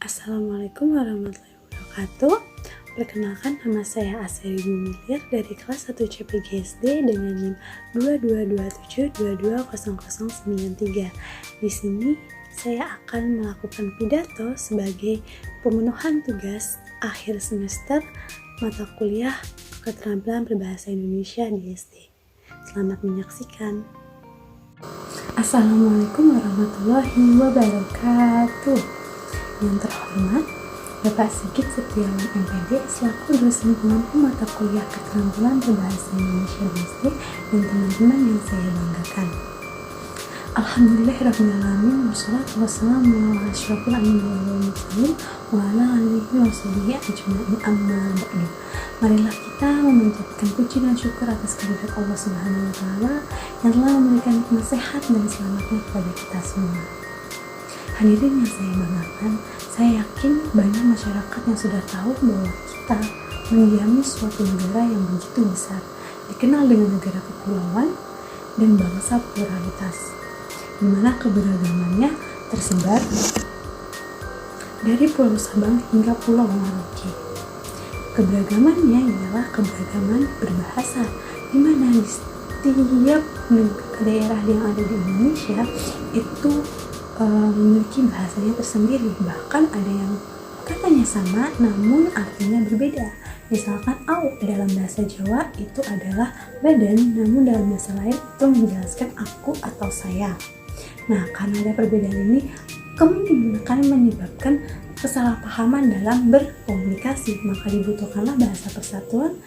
Assalamualaikum warahmatullahi wabarakatuh. Perkenalkan, nama saya Asri Bumilir dari kelas 1 CPGSD dengan NIM 2227220093. Di sini saya akan melakukan pidato sebagai pemenuhan tugas akhir semester mata kuliah Keterampilan Berbahasa Indonesia di SD. Selamat menyaksikan. Assalamualaikum warahmatullahi wabarakatuh. Yang terhormat, Bapak Sigit Setiawan MPD selaku dosen pengampu mata kuliah Keterampilan Berbahasa Indonesia di SD dan teman-teman yang saya banggakan. Alhamdulillahirrahmanirrahim. Wassalatu wassalamu ala asyrafil anbiya'i wal mursalin wa ala alihi wa sahbihi ajma'in, amma ba'du. Marilah kita memanjatkan puji dan syukur atas kehadirat Allah Subhanahu wa taala yang telah memberikan nasihat dan selamatnya kepada kita semua. Hadirin yang saya banggakan, saya yakin banyak masyarakat yang sudah tahu bahwa kita mendiami suatu negara yang begitu besar, dikenal dengan negara kepulauan dan bangsa pluralitas, di mana keberagamannya tersebar dari Pulau Sabang hingga Pulau Maroke. Keberagamannya ialah keberagaman berbahasa, di mana di setiap daerah yang ada di Indonesia itu memiliki bahasanya tersendiri. Bahkan ada yang katanya sama namun artinya berbeda. Misalkan au dalam bahasa Jawa itu adalah badan, namun dalam bahasa lain itu menjelaskan aku atau saya. Nah, karena ada perbedaan ini kemungkinan akan menyebabkan kesalahpahaman dalam berkomunikasi, maka dibutuhkanlah bahasa persatuan,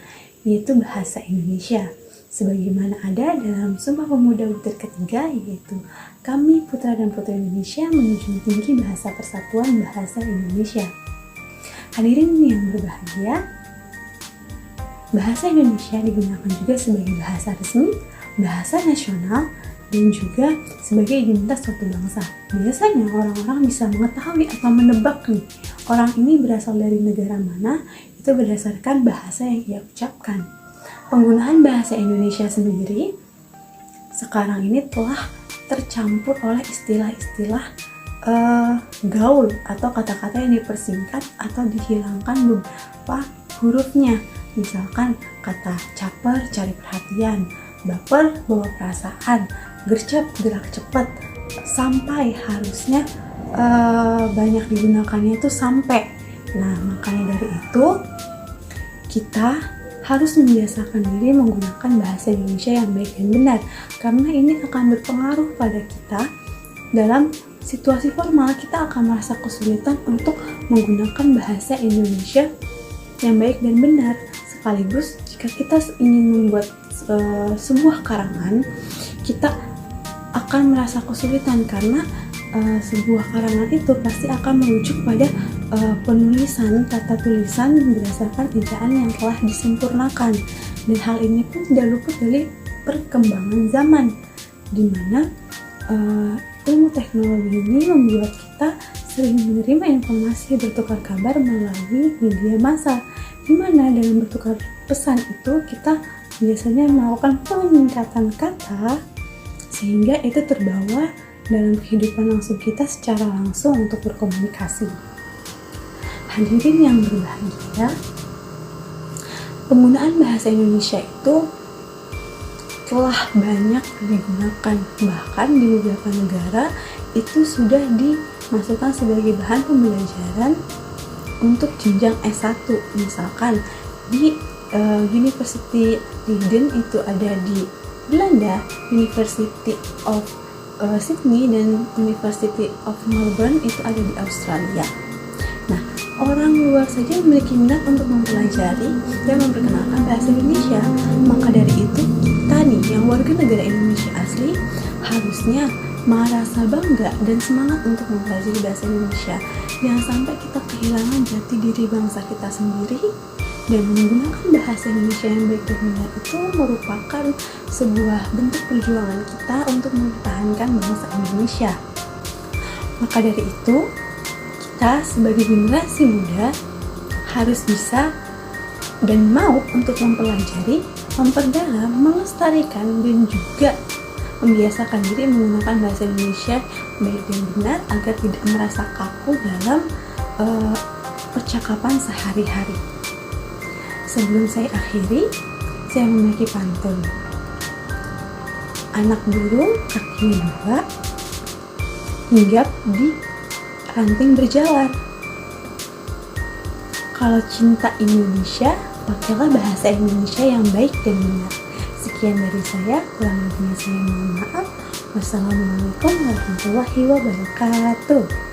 yaitu bahasa Indonesia. Sebagaimana ada dalam Sumpah Pemuda butir ketiga, yaitu kami putra dan putri Indonesia menjunjung tinggi bahasa persatuan bahasa Indonesia. Hadirin yang berbahagia, bahasa Indonesia digunakan juga sebagai bahasa resmi, bahasa nasional, dan juga sebagai identitas suatu bangsa. Biasanya orang-orang bisa mengetahui atau menebak nih, orang ini berasal dari negara mana, itu berdasarkan bahasa yang ia ucapkan. Penggunaan bahasa Indonesia sendiri sekarang ini telah tercampur oleh istilah-istilah gaul atau kata-kata yang dipersingkat atau dihilangkan beberapa hurufnya. Misalkan kata caper, cari perhatian, baper, bawa perasaan, gercep, gerak cepat, sampai harusnya banyak digunakannya itu sampai. Nah, makanya dari itu kita harus membiasakan diri menggunakan bahasa Indonesia yang baik dan benar, karena ini akan berpengaruh pada kita. Dalam situasi formal kita akan merasa kesulitan untuk menggunakan bahasa Indonesia yang baik dan benar. Sekaligus jika kita ingin membuat sebuah karangan, kita akan merasa kesulitan karena sebuah karangan itu pasti akan merujuk pada penulisan tata tulisan berdasarkan ejaan yang telah disempurnakan, dan hal ini pun tidak luput dari perkembangan zaman, di mana ilmu teknologi ini membuat kita sering menerima informasi bertukar kabar melalui media massa, di mana dalam bertukar pesan itu kita biasanya melakukan penyingkatan kata sehingga itu terbawa dalam kehidupan langsung kita secara langsung untuk berkomunikasi. Hadirin yang berbahagia, penggunaan bahasa Indonesia itu telah banyak digunakan, bahkan di beberapa negara itu sudah dimasukkan sebagai bahan pembelajaran untuk jenjang S1. Misalkan di University Leiden itu ada di Belanda, University of Sydney, dan University of Melbourne itu ada di Australia. Nah, orang luar saja memiliki minat untuk mempelajari dan memperkenalkan bahasa Indonesia. Maka dari itu, kita nih yang warga negara Indonesia asli harusnya merasa bangga dan semangat untuk mempelajari bahasa Indonesia. Jangan sampai kita kehilangan jati diri bangsa kita sendiri, dan menggunakan bahasa Indonesia yang baik dan benar itu merupakan sebuah bentuk perjuangan kita untuk mempertahankan bangsa Indonesia. Maka dari itu, kita sebagai generasi muda harus bisa dan mau untuk mempelajari, memperdalam, melestarikan, dan juga membiasakan diri menggunakan bahasa Indonesia baik dan benar agar tidak merasa kaku dalam percakapan sehari-hari. Sebelum saya akhiri, saya memiliki pantun. Anak burung kakinya dua, hinggap di ranting berjalan. Kalau cinta Indonesia, pakailah bahasa Indonesia yang baik dan benar. Sekian dari saya, kurang lebihnya saya mohon maaf. Wassalamualaikum warahmatullahi wabarakatuh.